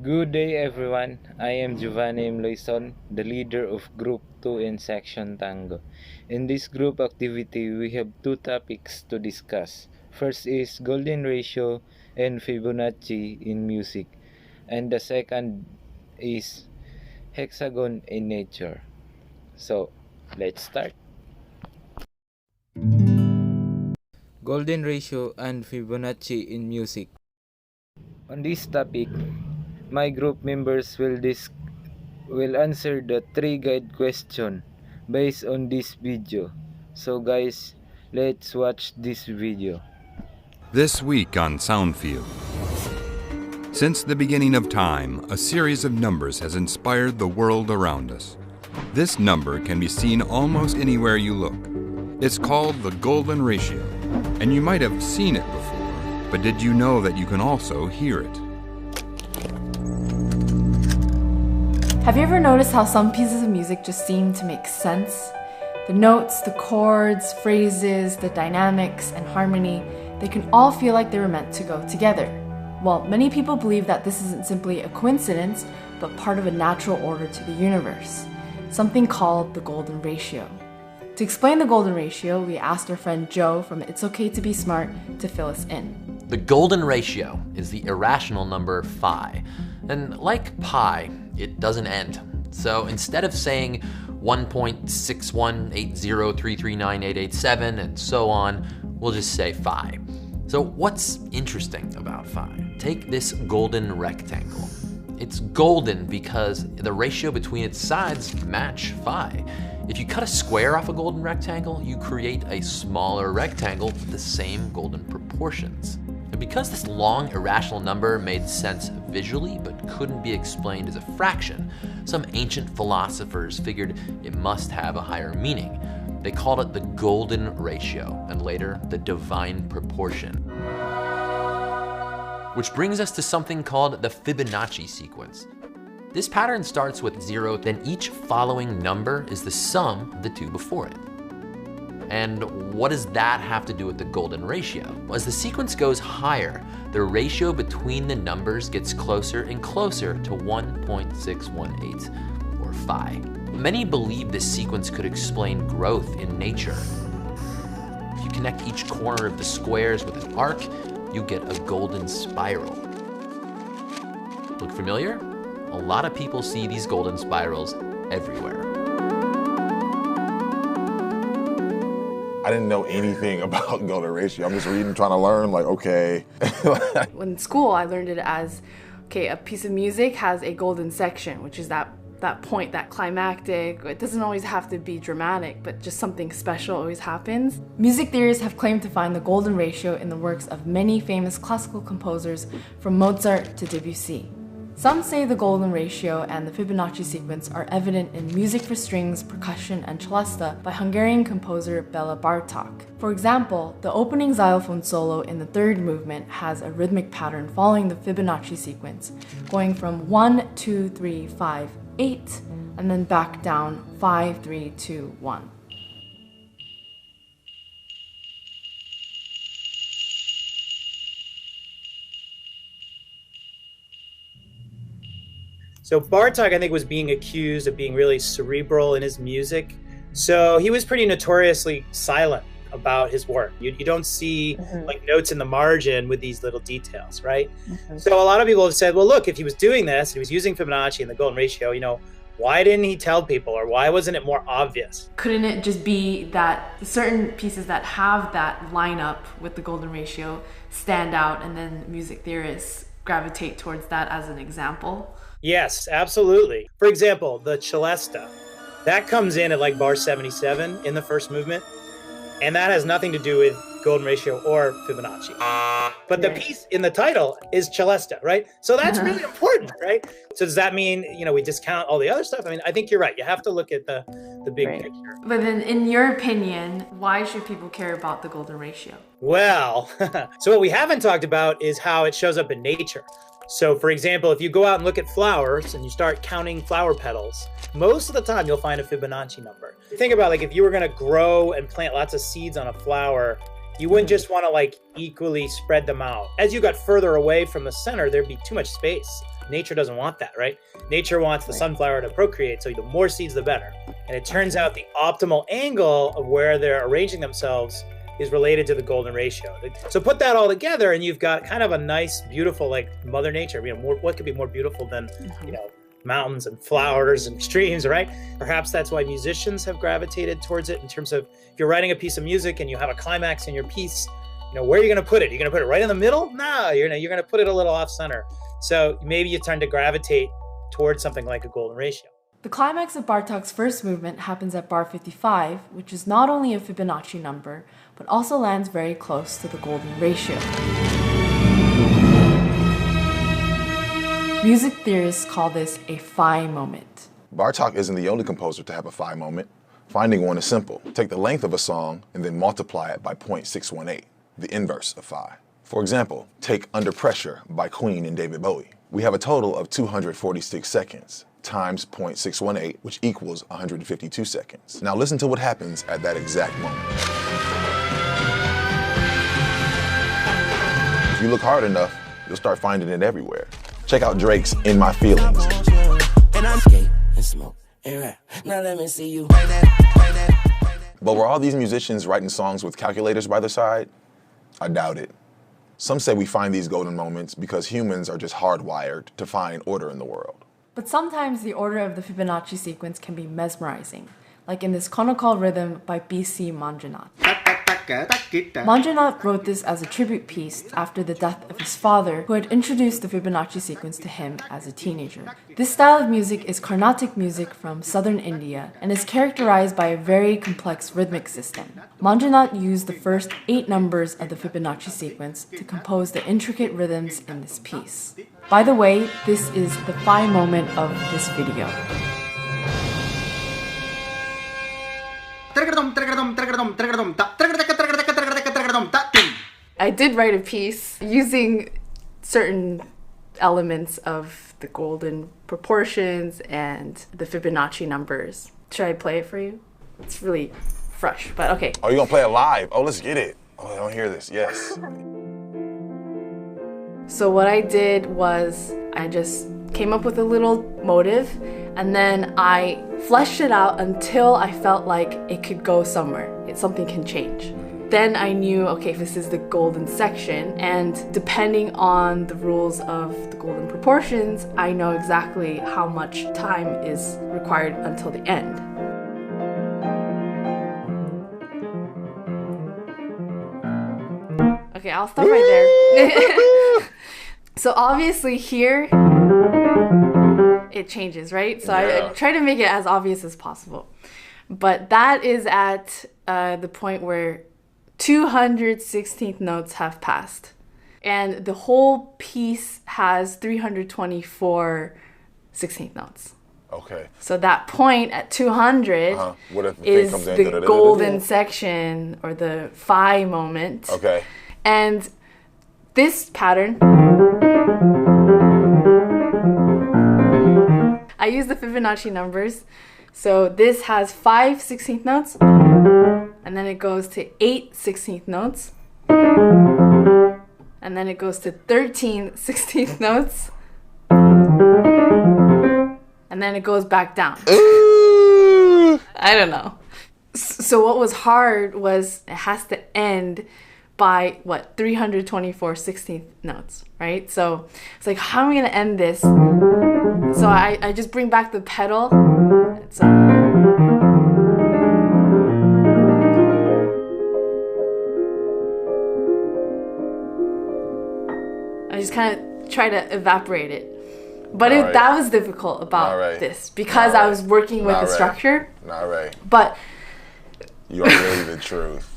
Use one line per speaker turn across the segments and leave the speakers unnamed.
Good day everyone, I am Giovanni Loison, the leader of Group 2 in Section Tango. In this group activity, we have two topics to discuss. First is golden ratio and Fibonacci in music, and the second is hexagon in nature. So, let's start. Golden ratio and Fibonacci in music. On this topic, my group members will answer the three guide question based on this video. So guys, let's watch this video.
This week on Soundfield. Since the beginning of time, a series of numbers has inspired the world around us. This number can be seen almost anywhere you look. It's called the golden ratio, and you might have seen it before, but did you know that you can also hear it?
Have you ever noticed how some pieces of music just seem to make sense? The notes, the chords, phrases, the dynamics, and harmony, they can all feel like they were meant to go together. Well, many people believe that this isn't simply a coincidence, but part of a natural order to the universe, something called the golden ratio. To explain the golden ratio, we asked our friend Joe from It's Okay to Be Smart to fill us in.
The golden ratio is the irrational number phi, and like pi, it doesn't end. So instead of saying 1.61803398887 and so on, we'll just say phi. So what's interesting about phi? Take this golden rectangle. It's golden because the ratio between its sides match phi. If you cut a square off a golden rectangle, you create a smaller rectangle with the same golden proportions. And because this long irrational number made sense visually but couldn't be explained as a fraction, some ancient philosophers figured it must have a higher meaning. They called it the golden ratio, and later the divine proportion. Which brings us to something called the Fibonacci sequence. This pattern starts with 0, then each following number is the sum of the two before it. And what does that have to do with the golden ratio? Well, as the sequence goes higher, the ratio between the numbers gets closer and closer to 1.618, or phi. Many believe this sequence could explain growth in nature. If you connect each corner of the squares with an arc, you get a golden spiral. Look familiar? A lot of people see these golden spirals everywhere.
I didn't know anything about golden ratio. I'm just reading, trying to learn, like, okay.
In school, I learned it as, okay, a piece of music has a golden section, which is that point, that climactic. It doesn't always have to be dramatic, but just something special always happens. Music theorists have claimed to find the golden ratio in the works of many famous classical composers from Mozart to Debussy. Some say the golden ratio and the Fibonacci sequence are evident in Music for Strings, Percussion, and Celesta by Hungarian composer Bela Bartok. For example, the opening xylophone solo in the third movement has a rhythmic pattern following the Fibonacci sequence, going from 1, 2, 3, 5, 8, and then back down 5, 3, 2, 1.
So Bartok, I think, was being accused of being really cerebral in his music. So he was pretty notoriously silent about his work. You don't see like notes in the margin with these little details, right? So a lot of people have said, well, look, if he was doing this, and he was using Fibonacci and the golden ratio, why didn't he tell people, or why wasn't it more obvious?
Couldn't it just be that certain pieces that have that line up with the golden ratio stand out, and then music theorists gravitate towards that as an example?
Yes, absolutely. For example, the Celesta, that comes in at like bar 77 in the first movement, and that has nothing to do with golden ratio or Fibonacci. But the piece in the title is Celesta, right? So that's really important, right? So does that mean, we discount all the other stuff? I mean, I think you're right. You have to look at the big picture.
But then in your opinion, why should people care about the golden ratio?
Well, so what we haven't talked about is how it shows up in nature. So for example, if you go out and look at flowers and you start counting flower petals, most of the time you'll find a Fibonacci number. Think about, like, if you were going to grow and plant lots of seeds on a flower, You wouldn't just want to like equally spread them out. As you got further away from the center, there'd be too much space. Nature doesn't want that, right? Nature wants the sunflower to procreate, so the more seeds, the better. And it turns out the optimal angle of where they're arranging themselves is related to the golden ratio. So put that all together and you've got kind of a nice, beautiful, like Mother Nature. You know, what could be more beautiful than, you know, mountains and flowers and streams, right? Perhaps that's why musicians have gravitated towards it in terms of if you're writing a piece of music and you have a climax in your piece, you know, where are you going to put it? You're going to put it right in the middle? No, you're going to put it a little off center. So maybe you tend to gravitate towards something like a golden ratio.
The climax of Bartók's first movement happens at bar 55, which is not only a Fibonacci number, but also lands very close to the golden ratio. Music theorists call this a phi moment.
Bartók isn't the only composer to have a phi moment. Finding one is simple. Take the length of a song and then multiply it by 0.618, the inverse of phi. For example, take Under Pressure by Queen and David Bowie. We have a total of 246 seconds times 0.618, which equals 152 seconds. Now listen to what happens at that exact moment. If you look hard enough, you'll start finding it everywhere. Check out Drake's In My Feelings. But were all these musicians writing songs with calculators by their side? I doubt it. Some say we find these golden moments because humans are just hardwired to find order in the world.
But sometimes the order of the Fibonacci sequence can be mesmerizing, like in this conical rhythm by B.C. Mandranath. Mandranath wrote this as a tribute piece after the death of his father, who had introduced the Fibonacci sequence to him as a teenager. This style of music is Carnatic music from southern India and is characterized by a very complex rhythmic system. Mandranath used the first 8 numbers of the Fibonacci sequence to compose the intricate rhythms in this piece. By the way, this is the phi moment of this video. I did write a piece using certain elements of the golden proportions and the Fibonacci numbers. Should I play it for you? It's really fresh, but okay.
Oh, you're gonna play it live? Oh, let's get it. Oh, I don't hear this, yes.
So what I did was I just came up with a little motive and then I fleshed it out until I felt like it could go somewhere. Something can change. Then I knew, okay, this is the golden section, and depending on the rules of the golden proportions, I know exactly how much time is required until the end. Okay, I'll stop right there. So obviously here, it changes, right? So I try to make it as obvious as possible. But that is at the point where 216th notes have passed. And the whole piece has 324 16th notes.
Okay.
So that point at 200
what if the
is
thing comes in?
the golden section or the phi moment.
Okay.
And this pattern, I use the Fibonacci numbers. So this has 5 16th notes, and then it goes to 8 16th notes, and then it goes to 13 16th notes, and then it goes back down. I don't know. So what was hard was it has to end by, 324 16th notes, right? So it's like, how am I going to end this? So I just bring back the pedal. So I just kind of try to evaporate it. But that was difficult about this because I was working with the structure.
Not right.
But
you are really the truth.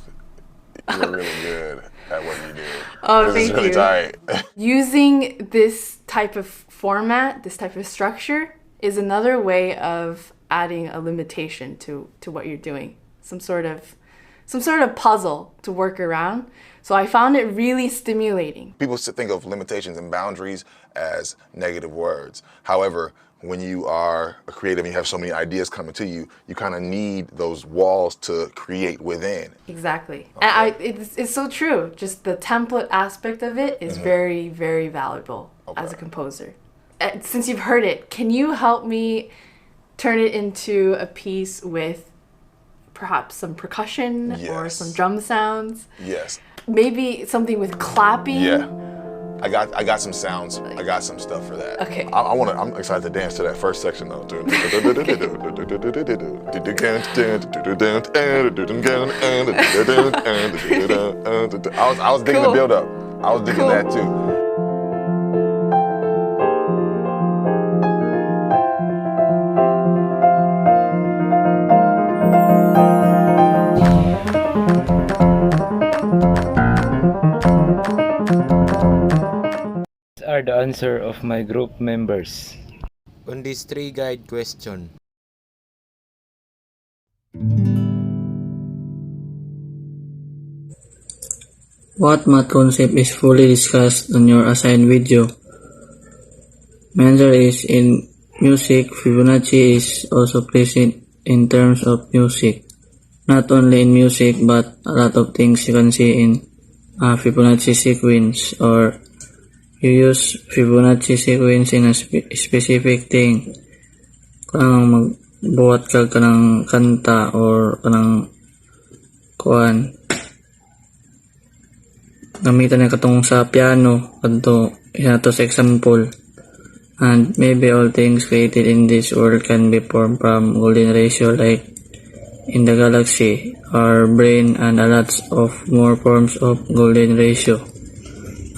You're really good at what you do.
Oh,
this
thank
is really
you.
tight.
Using this type of format, this type of structure, is another way of adding a limitation to what you're doing. Some sort of some sort of puzzle to work around. So I found it really stimulating.
People think of limitations and boundaries as negative words. However, when you are a creative and you have so many ideas coming to you, you kind of need those walls to create within.
Exactly.
Okay.
And it's so true. Just the template aspect of it is very, very valuable as a composer. Since you've heard it, can you help me turn it into a piece with perhaps some percussion or some drum sounds?
Yes.
Maybe something with clapping?
Yeah. I got some sounds. I got some stuff for that.
Okay.
I'm excited to dance to that first section though. I was digging the build up. I was digging that too.
Are the answer of my group members on this 3 guide question.
What math concept is fully discussed on your assigned video? My answer is in music, Fibonacci is also present in terms of music. Not only in music, but a lot of things you can see in a Fibonacci sequence, or you use Fibonacci sequence in a specific thing. Kanang magbuhat ka kanang kanta or kanang kuan. Gamitan na katong sa piano kanto to sa example. And maybe all things created in this world can be formed from golden ratio, like in the galaxy, our brain, and a lot of more forms of golden ratio.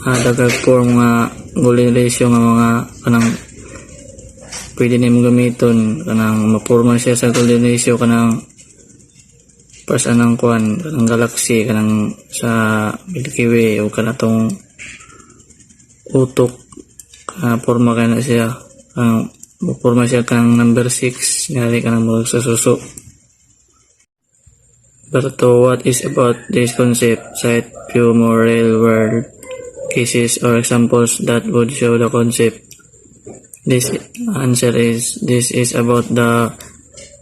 Dagag form nga golden ratio nga mga kanang pwede nimo gamiton kanang maporma siya sa golden ratio kanang pas anang kuan kanang galaxy kanang sa Milky Way o kanatong utok forma kana siya kanang maporma siya kanang number 6 ngali kanang murag sa suso. But what is about this concept? Cite few more real world cases or examples that would show the concept. This answer is, this is about the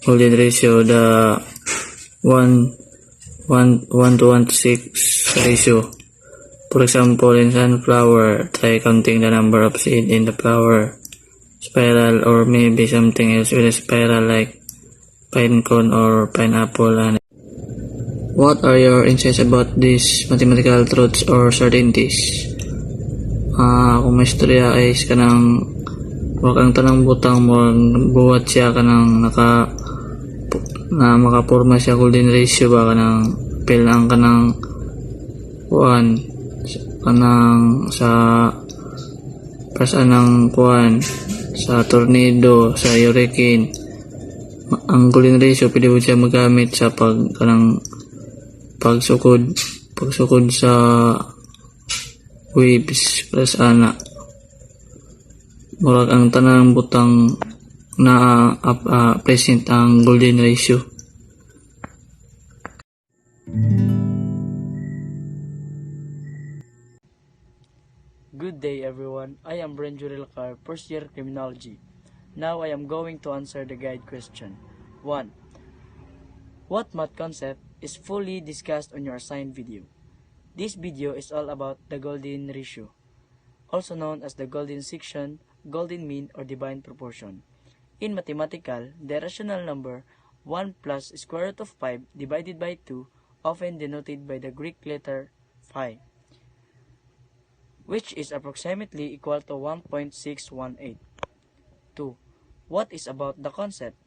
golden ratio, the 1 to 1 to 6 ratio. For example, in sunflower, try counting the number of seeds in the flower spiral, or maybe something else with a spiral like pine cone or pineapple. And what are your insights about these mathematical truths or certainties? Kung may istorya ay kanang wag ang tanang butang mo buhat siya kanang makapurma siya golden ratio ba kanang pilang kanang kuan kanang sa pasanang kuan sa tornado, sa hurricane. Ang golden ratio pwede mo siya magamit sa pagsukod sa waves plus ana murag ang tanang butang na present ang golden ratio.
Good day everyone, I am Renjo Rilcar, first year criminology. Now I am going to answer the guide question. 1. What math concept is fully discussed on your assigned video? This video is all about the golden ratio, also known as the golden section, golden mean, or divine proportion. In mathematical, the rational number 1 plus square root of 5 divided by 2, often denoted by the Greek letter phi, which is approximately equal to 1.618. 2. What is about the concept?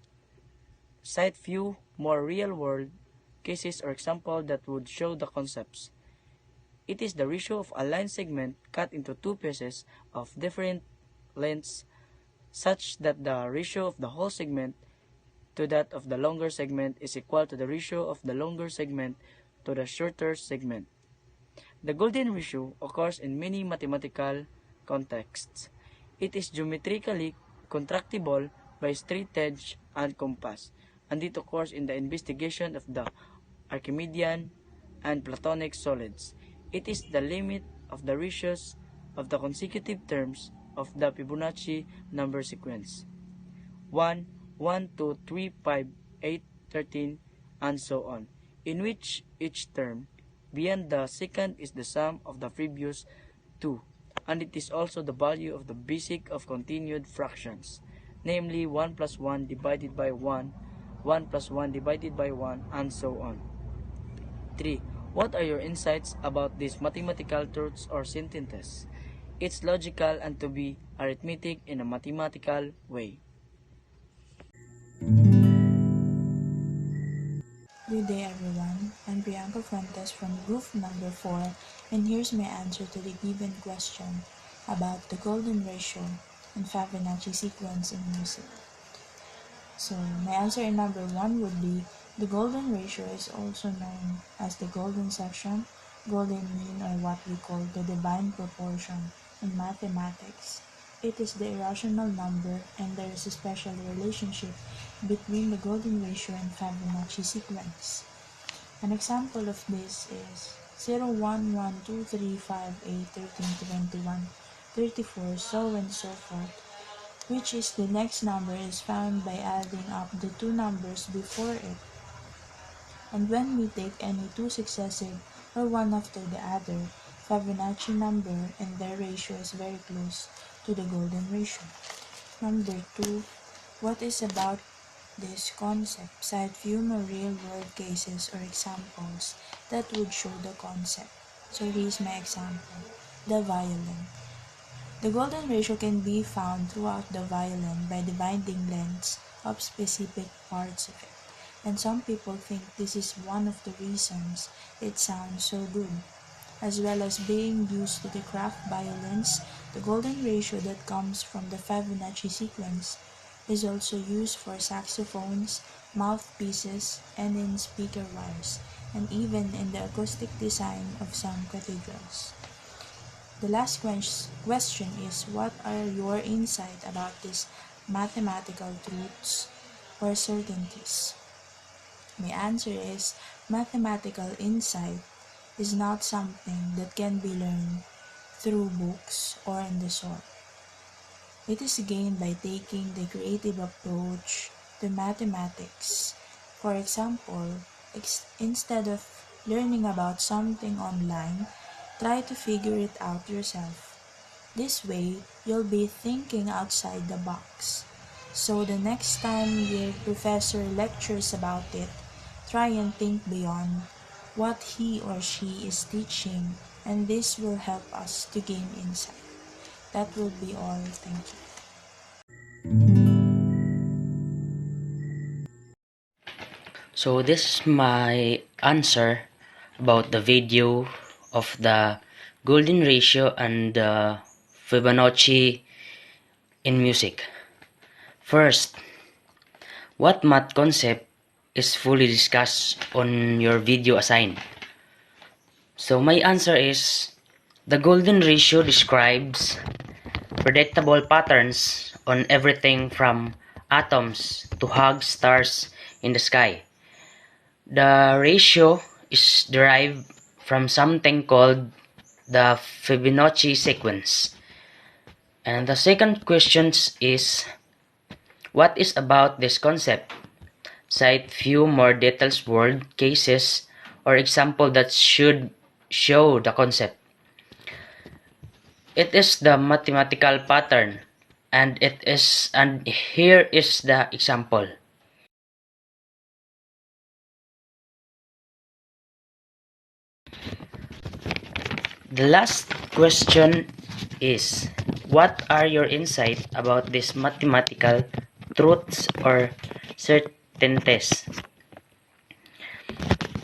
Cite few more real-world cases or examples that would show the concepts. It is the ratio of a line segment cut into two pieces of different lengths, such that the ratio of the whole segment to that of the longer segment is equal to the ratio of the longer segment to the shorter segment. The golden ratio occurs in many mathematical contexts. It is geometrically contractible by straight edge and compass, and it occurs in the investigation of the Archimedean, and Platonic solids. It is the limit of the ratios of the consecutive terms of the Fibonacci number sequence. 1, 1, 2, 3, 5, 8, 13, and so on, in which each term beyond the second is the sum of the previous two, and it is also the value of the basic of continued fractions, namely 1 plus 1 divided by 1, 1 plus 1 divided by 1, and so on. 3. What are your insights about these mathematical truths or sentences? It's logical and to be arithmetic in a mathematical way.
Good day everyone, I'm Priyanka Fuentes from group number 4 and here's my answer to the given question about the golden ratio and Fibonacci sequence in music. So my answer in number 1 would be the golden ratio is also known as the golden section, golden mean, or what we call the divine proportion in mathematics. It is the irrational number and there is a special relationship between the golden ratio and Fibonacci sequence. An example of this is 0, 1, 1, 2, 3, 5, 8, 13, 21, 34, so and so forth, which is the next number is found by adding up the two numbers before it. And when we take any two successive or one after the other, Fibonacci number and their ratio is very close to the golden ratio. Number 2, what is about this concept? Cite few more real-world cases or examples that would show the concept. So here's my example, the violin. The golden ratio can be found throughout the violin by dividing lengths of specific parts of it. And some people think this is one of the reasons it sounds so good. As well as being used to the craft violins, the golden ratio that comes from the Fibonacci sequence is also used for saxophones, mouthpieces, and in speaker wires, and even in the acoustic design of some cathedrals. The last question is, what are your insights about these mathematical truths or certainties? My answer is, mathematical insight is not something that can be learned through books or in the sort. It is gained by taking the creative approach to mathematics. For example, instead of learning about something online, try to figure it out yourself. This way, you'll be thinking outside the box. So the next time your professor lectures about it, try and think beyond what he or she is teaching, and this will help us to gain insight. That will be all. Thank you.
So this is my answer about the video of the golden ratio and the Fibonacci in music. First, what math concept is fully discussed on your video assigned? So my answer is, the golden ratio describes predictable patterns on everything from atoms to hug stars in the sky. The ratio is derived from something called the Fibonacci sequence. And the second question is, what is about this concept? Cite few more detailed world cases or example that should show the concept. It is the mathematical pattern, and here is the example. The last question is, what are your insights about these mathematical truths or certainties?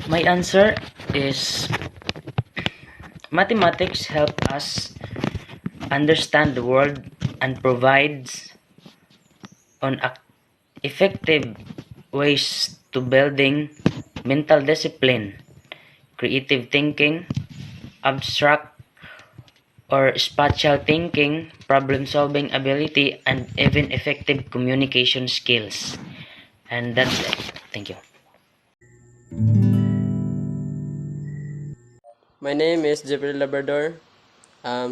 My answer is, mathematics help us understand the world and provides on effective ways to building mental discipline, creative thinking, abstract or spatial thinking, problem-solving ability, and even effective communication skills. And that's it. Thank you.
My name is Jeffrey Labrador,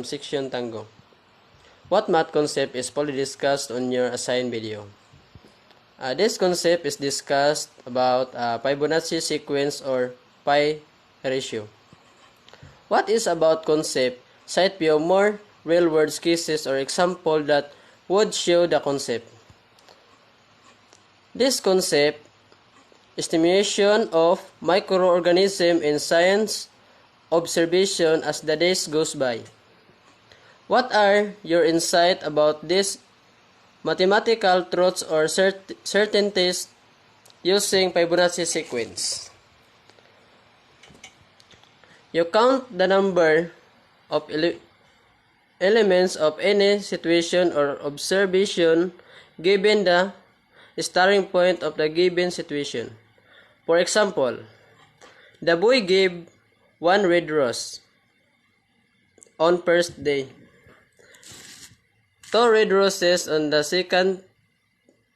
Section Tango. What math concept is fully discussed on your assigned video? This concept is discussed about Fibonacci sequence or pi ratio. What is about concept? Cite few more real-world cases or example that would show the concept. This concept, estimation of microorganism in science observation as the days goes by. What are your insight about these mathematical truths or certainties using Fibonacci sequence? You count the number of elements of any situation or observation given the starting point of the given situation. For example, the boy gave one red rose on first day, two red roses on the second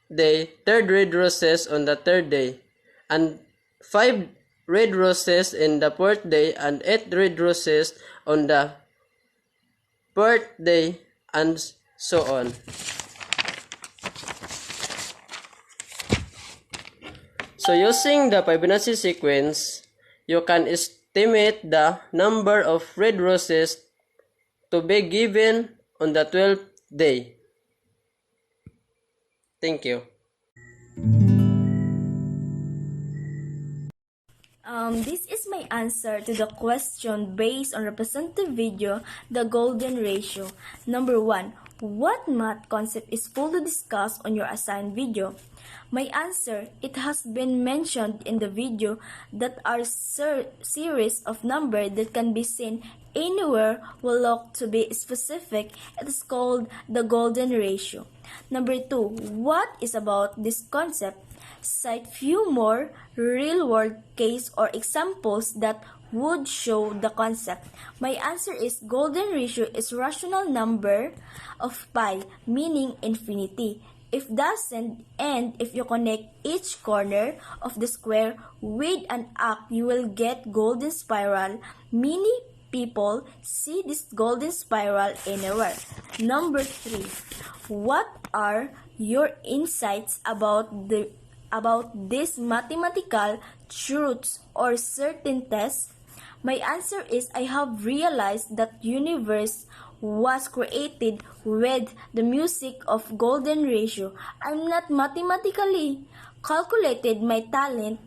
day, third red roses on the third day, and 5 red roses in the fourth day, and 8 red roses on the fourth day, and so on. So using the Fibonacci sequence, you can estimate the number of red roses to be given on the 12th day. Thank you.
This is my answer to the question based on representative video, the golden ratio. Number 1. What math concept is fully discussed on your assigned video? My answer, it has been mentioned in the video that are series of numbers that can be seen anywhere will look to be specific. It is called the golden ratio. Number 2. What is about this concept? Cite few more real-world case or examples that would show the concept. My answer is golden ratio is rational number of pi, meaning infinity. If doesn't, and if you connect each corner of the square with an arc, you will get golden spiral. Many people see this golden spiral anywhere. Number 3. What are your insights about these mathematical truths or certainties? My answer is I have realized that universe was created with the music of golden ratio. I'm not mathematically calculated my talent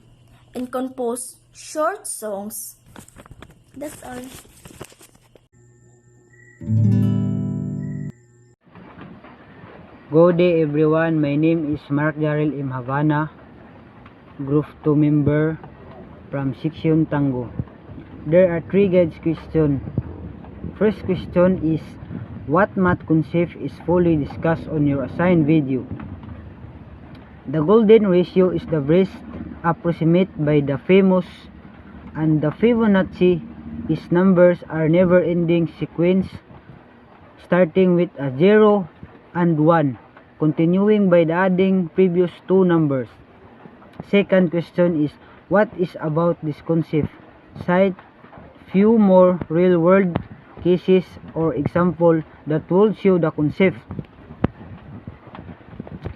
and compose short songs. That's all.
Good day everyone, my name is Mark Jarrell M. Havana, Group 2 member from Section Tango. There are 3 guides questions. First question is, what math concept is fully discussed on your assigned video? The golden ratio is the best approximate by the famous, and the Fibonacci is numbers are never-ending sequence starting with a 0 and 1, continuing by the adding previous 2 numbers. Second question is, what is about this concept? Cite few more real-world cases or example that will show the concept.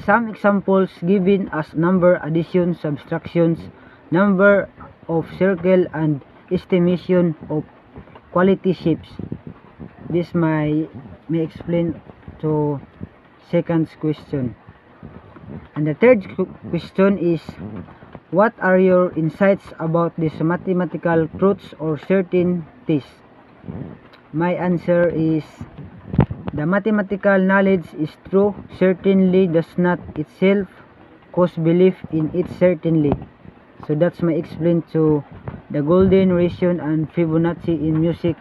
Some examples given as number addition, subtractions, number of circle, and estimation of quality shapes. This may explain to second question. And the third question is, what are your insights about these mathematical truths or certainties? My answer is, the mathematical knowledge is true certainly does not itself cause belief in it certainly. So that's my explain to the golden ratio and Fibonacci in music.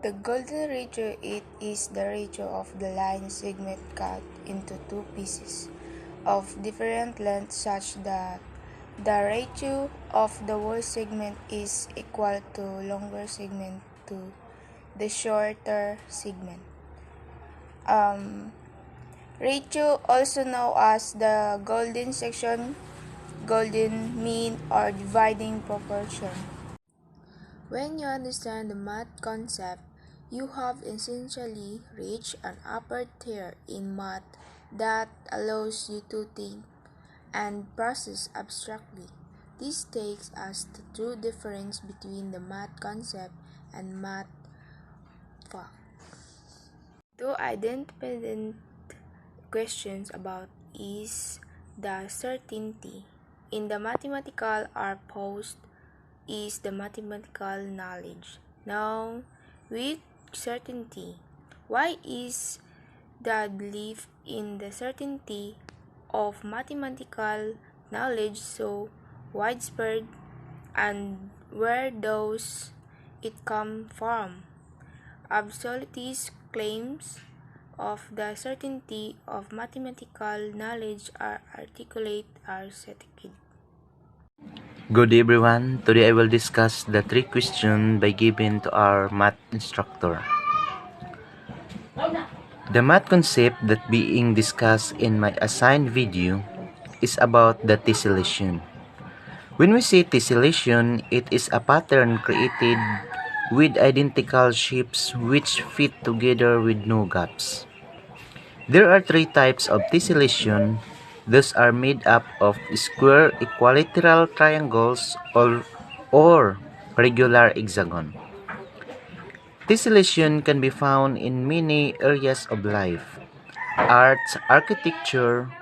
The golden ratio, it is the ratio of the line segment cut into 2 pieces of different lengths such that the ratio of the whole segment is equal to longer segment to the shorter segment. ratio, also known as the golden section, golden mean, or dividing proportion. When you understand the math concept, you have essentially reached an upper tier in math that allows you to think and process abstractly. This takes us to the true difference between the math concept and math fact. Two independent questions about is the certainty in the mathematical are posed is the mathematical knowledge known with certainty. Why is the belief in the certainty of mathematical knowledge so widespread, and where does it come from? Absolutist claims of the certainty of mathematical knowledge are articulate are second.
Good day everyone, today I will discuss the three questions by given to our math instructor. The math concept that being discussed in my assigned video is about the tessellation. When we say tessellation, it is a pattern created with identical shapes which fit together with no gaps. There are three types of tessellation. Those are made up of square equilateral triangles or regular hexagon. Tessellation can be found in many areas of life: arts, architecture,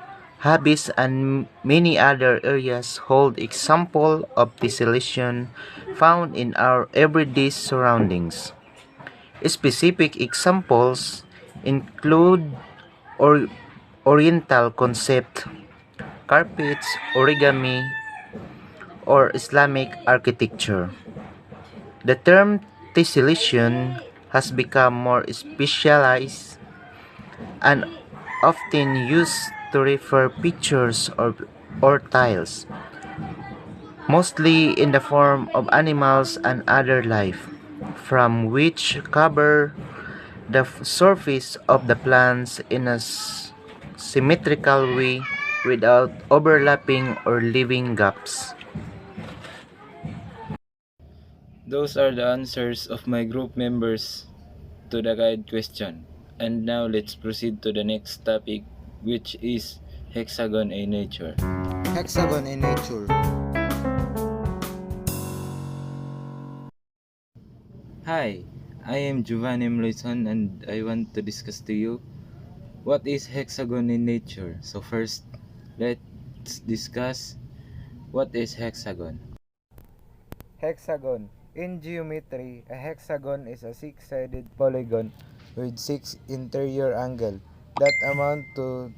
hobbies, and many other areas hold example of tessellation found in our everyday surroundings. Specific examples include Oriental concept, carpets, origami, or Islamic architecture. The term tessellation has become more specialized and often used to refer pictures or tiles, mostly in the form of animals and other life, from which cover the surface of the plants in a symmetrical way without overlapping or leaving gaps.
Those are the answers of my group members to the guide question. And now let's proceed to the next topic, which is hexagon in nature.
Hexagon in nature.
Hi, I am Giovanni Mloison and I want to discuss to you what is hexagon in nature. So first, let's discuss what is hexagon.
Hexagon. In geometry, a hexagon is a six-sided polygon with six interior angles that amount to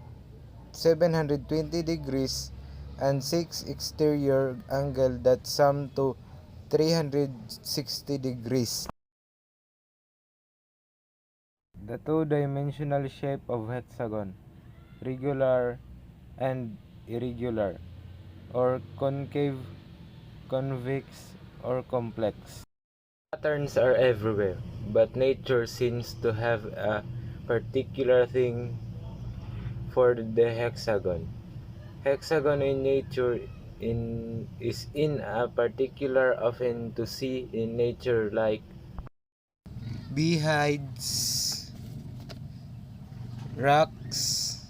720 degrees and six exterior angles that sum to 360 degrees. The two-dimensional shape of hexagon, regular and irregular, or concave, convex, or complex.
Patterns are everywhere, but nature seems to have a particular thing for the hexagon. Hexagon in nature is in a particular often to see in nature like
Beehives, rocks,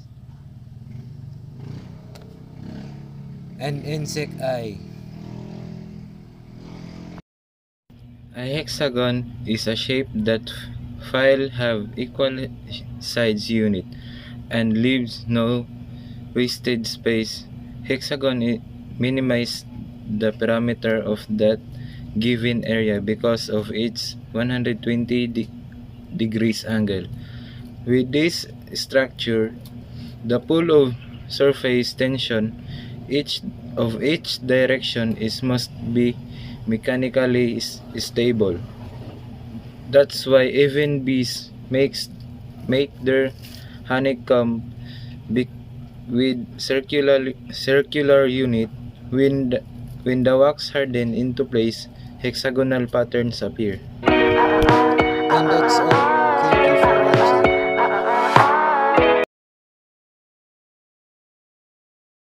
and insect eye.
a hexagon is a shape that file have equal size unit and leaves no wasted space. Hexagon minimize the parameter of that given area because of its 120 degrees angle. With this structure, the pool of surface tension each direction must be mechanically stable. That's why even bees make their honeycomb with circular unit. When the wax harden into place, hexagonal patterns appear.
And that's all. Thank you for